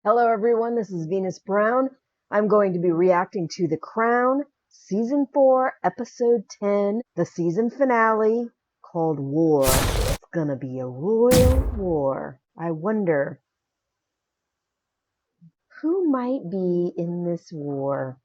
Hello everyone, this is Venus Brown. I'm going to be reacting to The Crown, Season 4, Episode 10, the season finale, called War. It's gonna be a royal war. I wonder who might be in this war.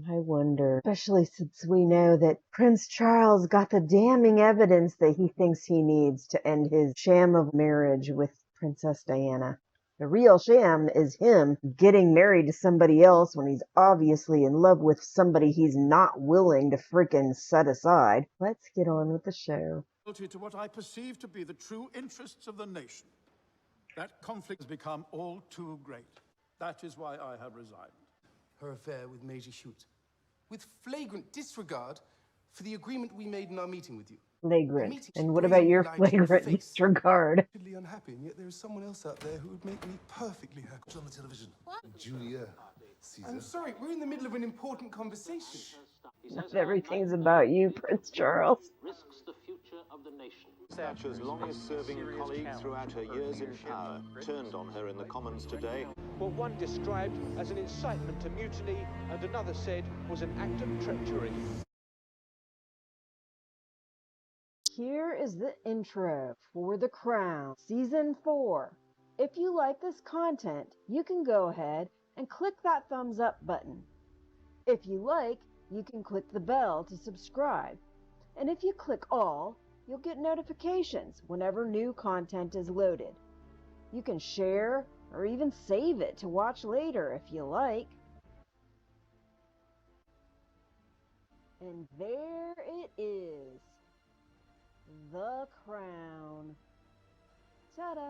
I wonder, especially since we know that Prince Charles got the damning evidence that he thinks he needs to end his sham of marriage with Princess Diana. The real sham is him getting married to somebody else when he's obviously in love with somebody he's not willing to frickin' set aside. Let's get on with the show. To what I perceive to be the true interests of the nation. That conflict has become all too great. That is why I have resigned. Her affair with Major Schutz, with flagrant disregard for the agreement we made in our meeting with you. Flagrant. And what about your flagrant disregard? I'm unhappy, and yet there is someone else out there who would make me perfectly happy. What's on the television? What? Julia Caesar. I'm sorry, we're in the middle of an important conversation. Not everything's about you, Prince Charles. Risks the future of the nation. Thatcher's longest-serving colleague throughout her years in power turned on her in the Commons today. What one described as an incitement to mutiny and another said was an act of treachery. Here is the intro for The Crown, Season 4. If you like this content, you can go ahead and click that thumbs up button. If you like, you can click the bell to subscribe. And if you click all, you'll get notifications whenever new content is loaded. You can share or even save it to watch later if you like. And there it is. The Crown. Ta-da!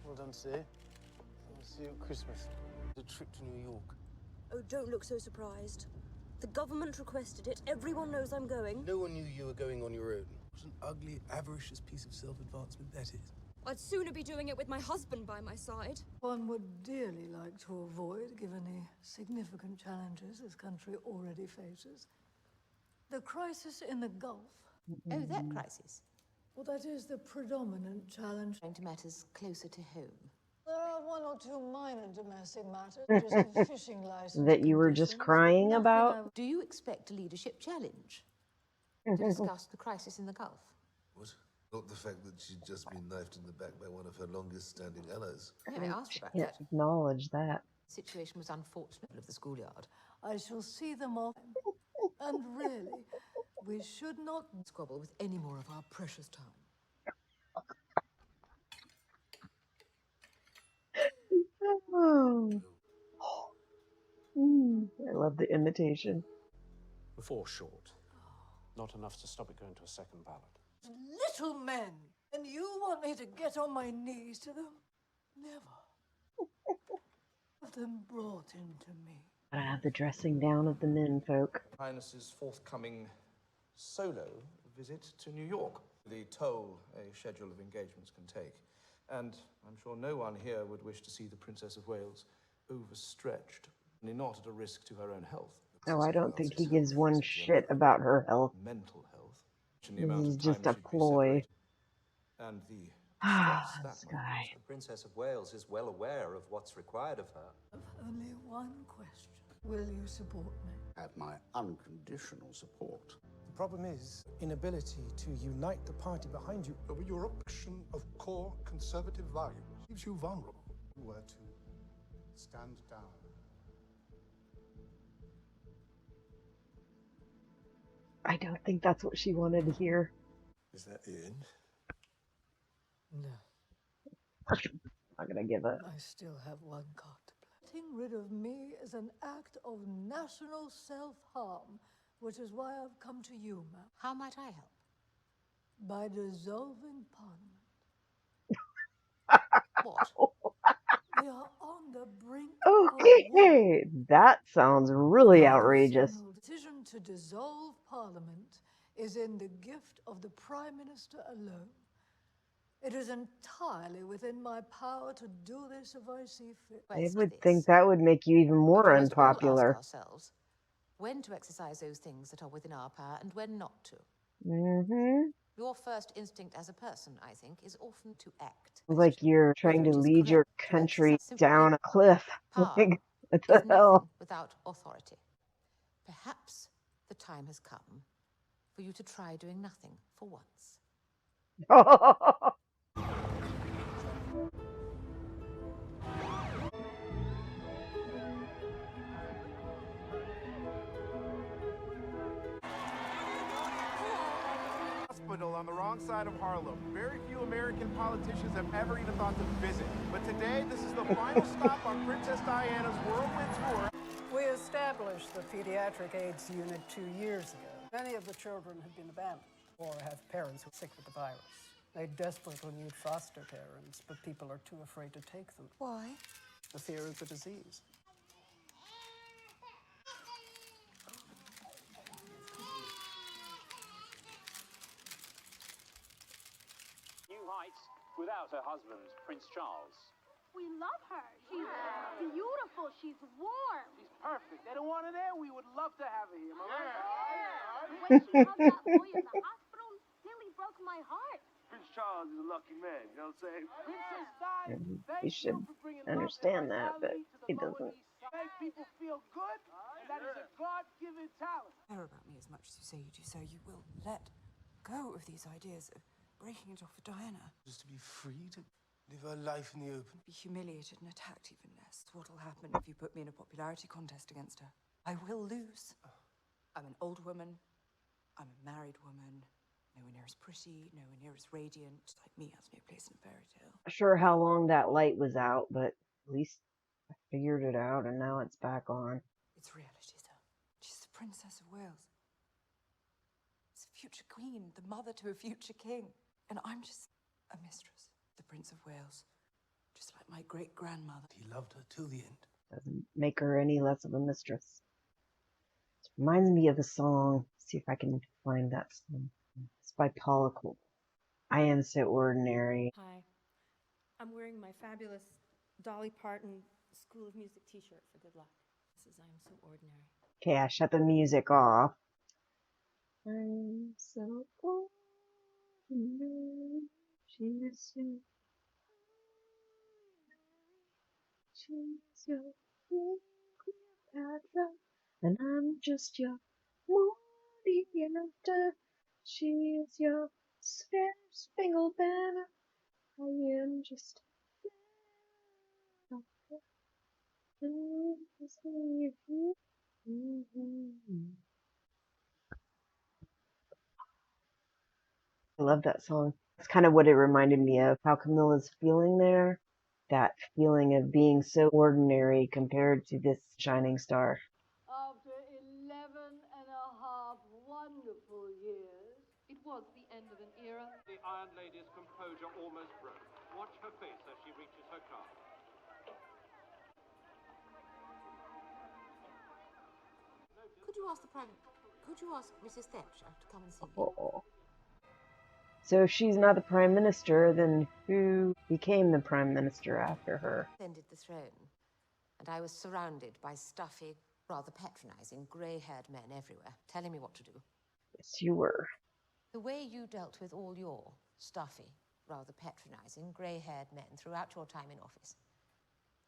Well done, sir. I'll see you at Christmas. A trip to New York. Oh, don't look so surprised. The government requested it. Everyone knows I'm going. No one knew you were going on your own. What an ugly, avaricious piece of self-advancement that is. I'd sooner be doing it with my husband by my side. One would dearly like to avoid, given the significant challenges this country already faces. The crisis in the Gulf. Oh, that crisis. Well, that is the predominant challenge. Going to matters closer to home. There are one or two minor domestic matters, just a fishing license. That you were just crying about? Do you expect a leadership challenge to discuss the crisis in the Gulf? What? Not the fact that she'd just been knifed in the back by one of her longest-standing allies. I asked about Can't that. acknowledge that. The situation was unfortunate of the schoolyard. I shall see them off. And really, we should not squabble with any more of our precious time. Oh. I love the imitation. Before short. Not enough to stop it going to a second ballot. little men, and you want me to get on my knees to them? Never. Have them brought into me. I have the dressing down of the men folk. Highness's forthcoming solo visit to New York. The toll a schedule of engagements can take. And I'm sure no one here would wish to see the Princess of Wales overstretched, only not at a risk to her own health. Oh, I don't think he gives one shit about her health. Mental health. He's just a ploy. And the this guy. The Princess of Wales is well aware of what's required of her. Only one question. Will you support me? Have my unconditional support. The problem is inability to unite the party behind you. Over your option of core conservative values leaves you vulnerable. You were to stand down. I don't think that's what she wanted to hear. Is that the end? No. I'm not gonna give it. I still have one card to play. Getting rid of me is an act of national self-harm, which is why I've come to you, ma'am. How might I help? By dissolving Parliament. What? We are on the brink Okay, that sounds really outrageous. The decision to dissolve Parliament is in the gift of the Prime Minister alone. It is entirely within my power to do this if I see fit. I would think that would make you even more We must all ask unpopular. ourselves when to exercise those things that are within our power and when not to. Mm-hmm. Your first instinct as a person, I think, is often to act. Like you're trying to lead your country down a cliff. Like, what the hell? Without authority. Perhaps the time has come for you to try doing nothing for once. Hospital on the wrong side of Harlem. Very few American politicians have ever even thought to visit. But today, this is the final stop on Princess Diana's whirlwind tour. We established the pediatric AIDS unit 2 years ago. Many of the children have been abandoned or have parents who are sick with the virus. They desperately need foster parents, but people are too afraid to take them. Why? The fear of the disease. New heights without her husband, Prince Charles. We love her. She's beautiful. She's warm. She's perfect. They don't want her there. We would love to have her here. When she hugged that boy in the hospital, nearly broke my heart. Prince Charles is a lucky man. You know what I'm saying? Princess Di, He should understand that, but he doesn't. make people feel good, and that is a God-given talent. Care about me as much as you say you do, so you will let go of these ideas of breaking it off with Diana. Just to be free to live her life in the open. Be humiliated and attacked even less. What'll happen if you put me in a popularity contest against her? I will lose. I'm an old woman. I'm a married woman. Nowhere near as pretty, nowhere near as radiant. Like me has no place in a fairy tale. Not sure how long that light was out, but at least I figured it out, and now it's back on. It's reality, sir. She's the Princess of Wales. She's a future queen, the mother to a future king. And I'm just a mistress, the Prince of Wales. Just like my great-grandmother. He loved her till the end. Doesn't make her any less of a mistress. It reminds me of the song. See if I can find that song. It's by Paula Cole. I Am So Ordinary. Hi. I'm wearing my fabulous Dolly Parton School of Music t-shirt for good luck. This is I Am So Ordinary. Okay, I shut the music off. I'm so ordinary. She's so she's your Cleopatra, and I'm just your moody after. She is your spangled banner. I am just I love that song. It's kind of what it reminded me of, how Camilla's feeling there. That feeling of being so ordinary compared to this shining star. After 11.5 wonderful years, it was the end of an era. The Iron Lady's composure almost broke. Watch her face as she reaches her car. Could you ask Mrs. Thatcher to come and see me? Oh. So if she's not the prime minister, then who became the prime minister after her? Ascended the throne, and I was surrounded by stuffy, rather patronizing, grey-haired men everywhere, telling me what to do. Yes, you were. The way you dealt with all your stuffy, rather patronizing, grey-haired men throughout your time in office,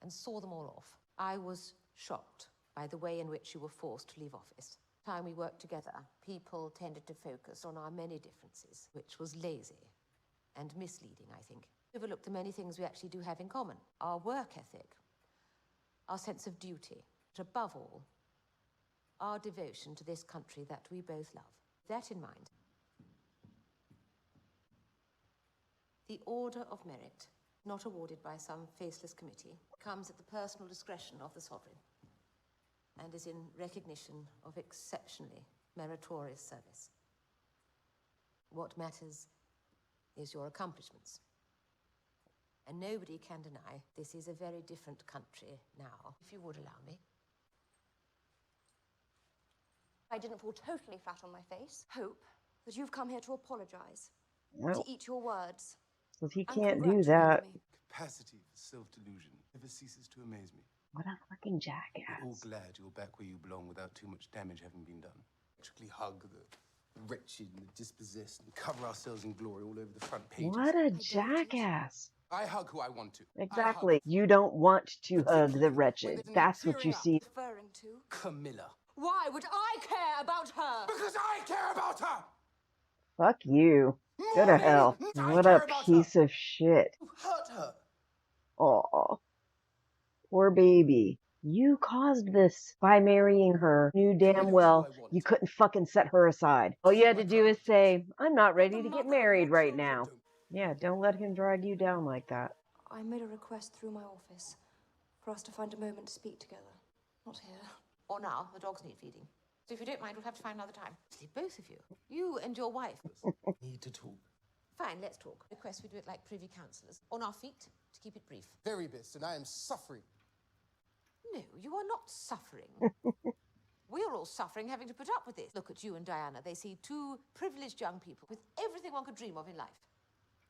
and saw them all off, I was shocked by the way in which you were forced to leave office. The time we worked together, people tended to focus on our many differences, which was lazy and misleading, I think. Overlooked the many things we actually do have in common. Our work ethic, our sense of duty, but above all, our devotion to this country that we both love. With that in mind, the Order of Merit, not awarded by some faceless committee, comes at the personal discretion of the sovereign, and is in recognition of exceptionally meritorious service. What matters is your accomplishments. And nobody can deny this is a very different country now, if you would allow me. I didn't fall totally flat on my face. Hope that you've come here to apologize. Well, to eat your words. Because he can't do that. Capacity for self-delusion never ceases to amaze me. What a fucking jackass. We're all glad you're back where you belong without too much damage having been done. Actually hug the wretched and the dispossessed and cover ourselves in glory all over the front pages. What a jackass. I hug who I want to. Exactly. You don't want to hug the wretched. That's what you see. Referring to Camilla. Why would I care about her? Because I care about her! Fuck you. Go to hell. What a piece of shit. You hurt her. Aw. Poor baby. You caused this by marrying her. Knew damn well you couldn't fucking set her aside. All you had to do is say, I'm not ready to get married right now. Yeah, don't let him drag you down like that. I made a request through my office for us to find a moment to speak together. Not here. Or now, the dogs need feeding. So if you don't mind, we'll have to find another time. See, both of you. You and your wife. Need to talk. Fine, let's talk. Request we do it like privy councillors. On our feet, to keep it brief. Very best, and I am suffering. No, you are not suffering. We're all suffering having to put up with this. Look at you and Diana. They see two privileged young people with everything one could dream of in life.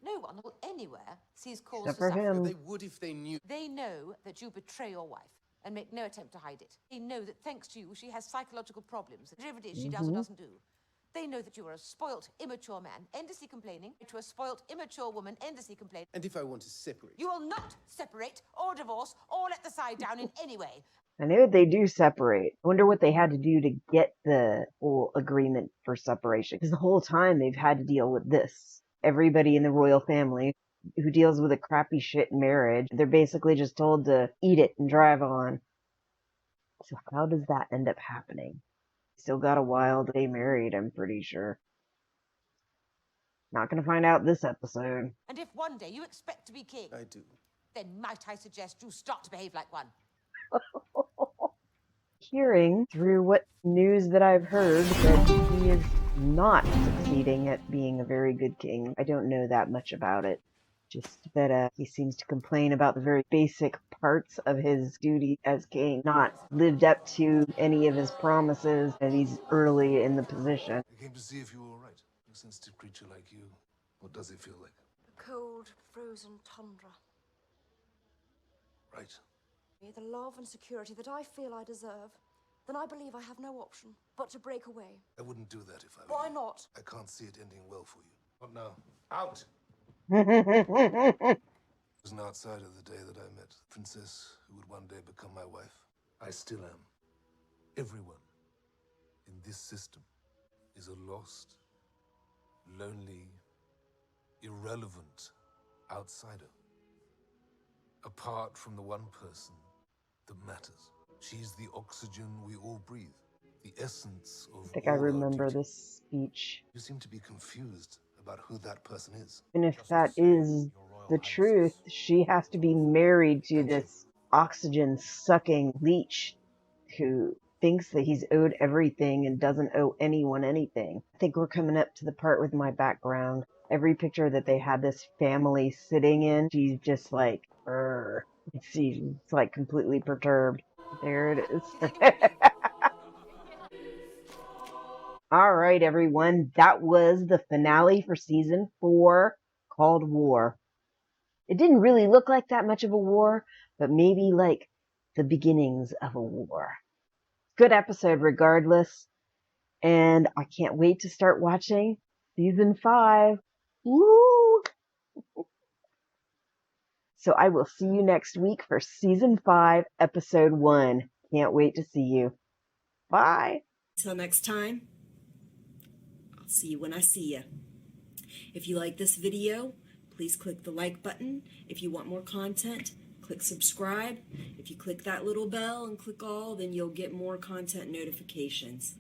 No one anywhere sees cause Except for for suffering. him. They would if they knew. They know that you betray your wife and make no attempt to hide it. They know that thanks to you, she has psychological problems. Whatever it is she does or doesn't do. They know that you are a spoilt, immature man, endlessly complaining, to a spoilt, immature woman, endlessly complaining. And if I want to separate? You will not separate or divorce or let the side down in any way. I know they do separate. I wonder what they had to do to get the whole agreement for separation. Because the whole time they've had to deal with this. Everybody in the royal family who deals with a crappy shit marriage, they're basically just told to eat it and drive on. So how does that end up happening? Still got a while to stay married, I'm pretty sure. Not gonna find out this episode. And if one day you expect to be king, I do. then might I suggest you start to behave like one. Hearing through what news that I've heard that he is not succeeding at being a very good king. I don't know that much about it. Just that he seems to complain about the very basic parts of his duty as king, not lived up to any of his promises, and he's early in the position. I came to see if you were all right. A sensitive creature like you, what does it feel like? The cold, frozen tundra. Right. The love and security that I feel I deserve, then I believe I have no option but to break away. I wouldn't do that if I were Why you. not? I can't see it ending well for you. Not now. Out! It was an outsider the day that I met the princess who would one day become my wife. I still am. Everyone in this system is a lost, lonely, irrelevant outsider. Apart from the one person that matters. She's the oxygen we all breathe. The essence of I think I remember this speech. You seem to be confused about who that person is. And if that is the truth, she has to be married to this oxygen-sucking leech who thinks that he's owed everything and doesn't owe anyone anything. I think we're coming up to the part with my background. Every picture that they had this family sitting in, she's just like, she's like completely perturbed. There it is. All right, everyone. That was the finale for season 4 called War. It didn't really look like that much of a war, but maybe like the beginnings of a war. Good episode regardless. And I can't wait to start watching season 5. Woo! So I will see you next week for season 5, episode 1. Can't wait to see you. Bye. Till next time, I'll see you when I see you. If you like this video, please click the like button. If you want more content, click subscribe. If you click that little bell and click all, then you'll get more content notifications.